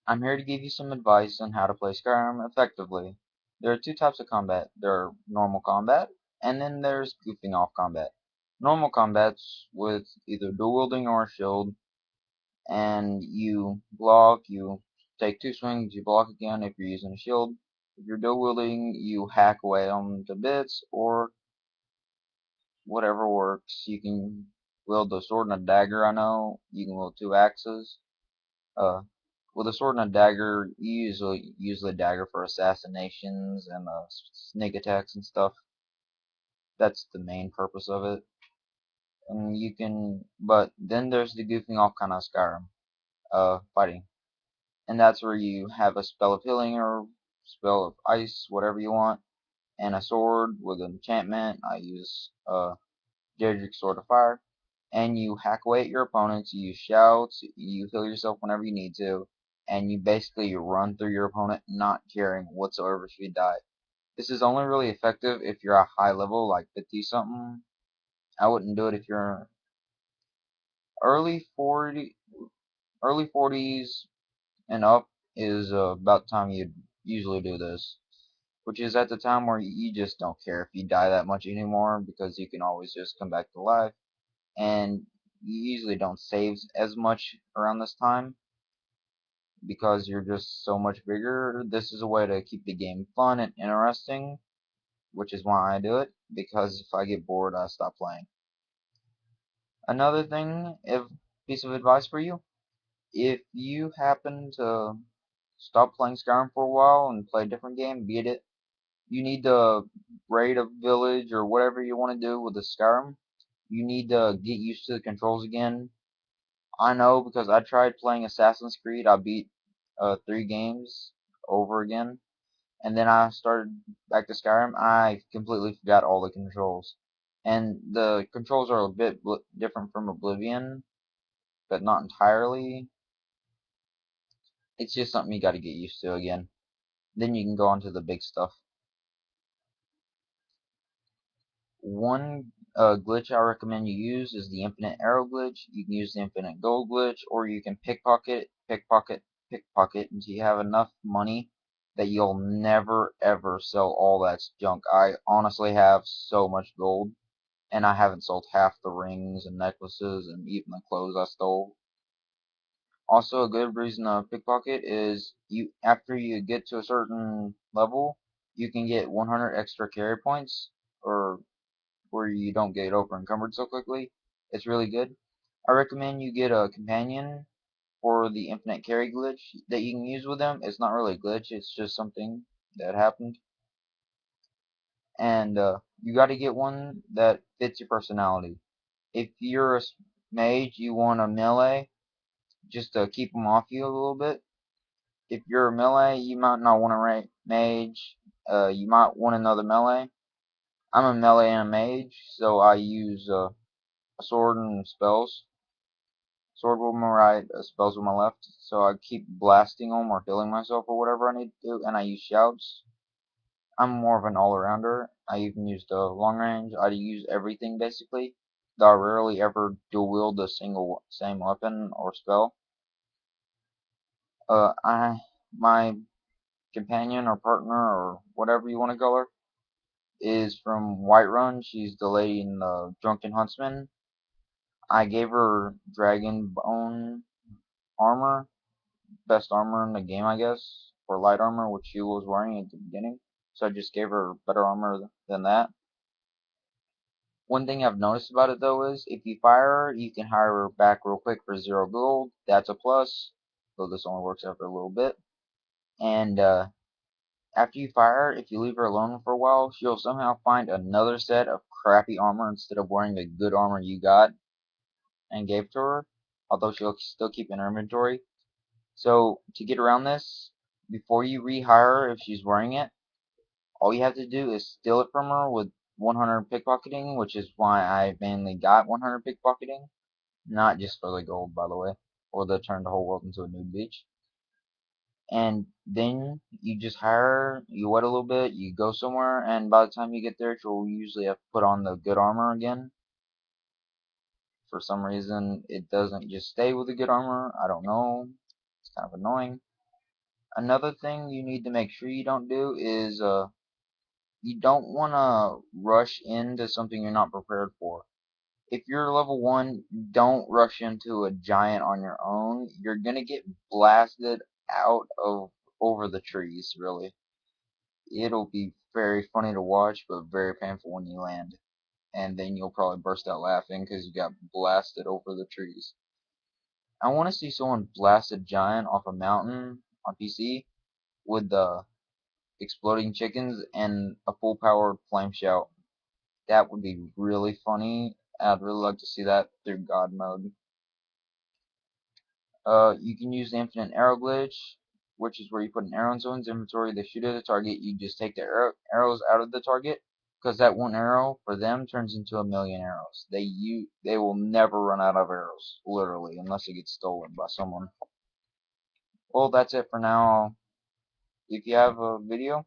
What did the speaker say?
I'm here to give you some advice on how to play Skyrim effectively. There are two types of combat. There are normal combat, and then there's goofing off combat. Normal combat's with either dual wielding or a shield, and you block, you take two swings, you block again if you're using a shield. If you're dual wielding, you hack away them to bits, or whatever works. You can wield a sword and a dagger, I know. You can wield two axes. Uh, with a sword and a dagger, you usually use the dagger for assassinations and sneak attacks and stuff. That's the main purpose of it. And you can, but then there's the goofing off kind of Skyrim, fighting, and that's where you have a spell of healing or spell of ice, whatever you want, and a sword with an enchantment. I use Jedric's Sword of Fire, and you hack away at your opponents, you use shouts, you heal yourself whenever you need to, and you basically run through your opponent not caring whatsoever if you die. This is only really effective if you're a high level, like 50 something. I wouldn't do it if you're early 40, early 40s and up is about the time you'd usually do this, which is at the time where you just don't care if you die that much anymore because you can always just come back to life, and you usually don't save as much around this time because you're just so much bigger. This is a way to keep the game fun and interesting, which is why I do it, because if I get bored, I stop playing. Another thing, if piece of advice for you, if you happen to stop playing Skyrim for a while and play a different game, beat it, you need to raid a village or whatever you want to do with the Skyrim. You need to get used to the controls again. I know because I tried playing Assassin's Creed. I beat 3 games over again, and then I started back to Skyrim. I completely forgot all the controls, and the controls are a bit different from Oblivion, but not entirely. It's just something you got to get used to again. Then you can go on to the big stuff. One glitch I recommend you use is the infinite arrow glitch. You can use the infinite gold glitch, or you can pickpocket until you have enough money that you'll never ever sell all that junk. I honestly have so much gold, and I haven't sold half the rings and necklaces and even the clothes I stole. Also, a good reason to pickpocket is you after you get to a certain level, you can get 100 extra carry points, or where you don't get over encumbered so quickly. It's really good. I recommend you get a companion for the infinite carry glitch that you can use with them. It's not really a glitch, it's just something that happened. And you got to get one that fits your personality. If you're a mage, you want a melee just to keep them off you a little bit. If you're a melee, you might not want a mage. You might want another melee. I'm a melee and a mage, so I use a sword and spells. Sword with my right, spells with my left. So I keep blasting them or healing myself or whatever I need to do, and I use shouts. I'm more of an all-arounder. I even use the long range. I use everything basically. Though I rarely ever dual wield the same weapon or spell. My companion or partner or whatever you want to call her is from Whiterun. She's the lady in the Drunken Huntsman. I gave her dragon bone armor, best armor in the game, I guess, or light armor, which she was wearing at the beginning. So I just gave her better armor than that. One thing I've noticed about it though is if you fire her, you can hire her back real quick for 0 gold. That's a plus, though this only works after a little bit. And after you fire her, if you leave her alone for a while, she'll somehow find another set of crappy armor instead of wearing the good armor you got and gave to her, although she'll still keep in her inventory. So to get around this, before you rehire her if she's wearing it, all you have to do is steal it from her with 100 pickpocketing, which is why I mainly got 100 pickpocketing, not just for the gold, by the way, or to turn the whole world into a nude beach. And then you just hire her, you wait a little bit, you go somewhere, and by the time you get there, she'll usually have to put on the good armor again. For some reason, it doesn't just stay with the good armor. I don't know. It's kind of annoying. Another thing you need to make sure you don't do is you don't want to rush into something you're not prepared for. If you're level 1, don't rush into a giant on your own. You're gonna get blasted out of over the trees, really. It'll be very funny to watch, but very painful when you land. And then you'll probably burst out laughing because you got blasted over the trees. I want to see someone blast a giant off a mountain on PC with the exploding chickens and a full powered flame shout. That would be really funny. I'd really like to see that through God mode. You can use the infinite arrow glitch, which is where you put an arrow in someone's inventory, they shoot at a target, you just take the arrows out of the target, because that one arrow for them turns into a million arrows. They will never run out of arrows, literally, unless it gets stolen by someone. Well, that's it for now. If you have a video,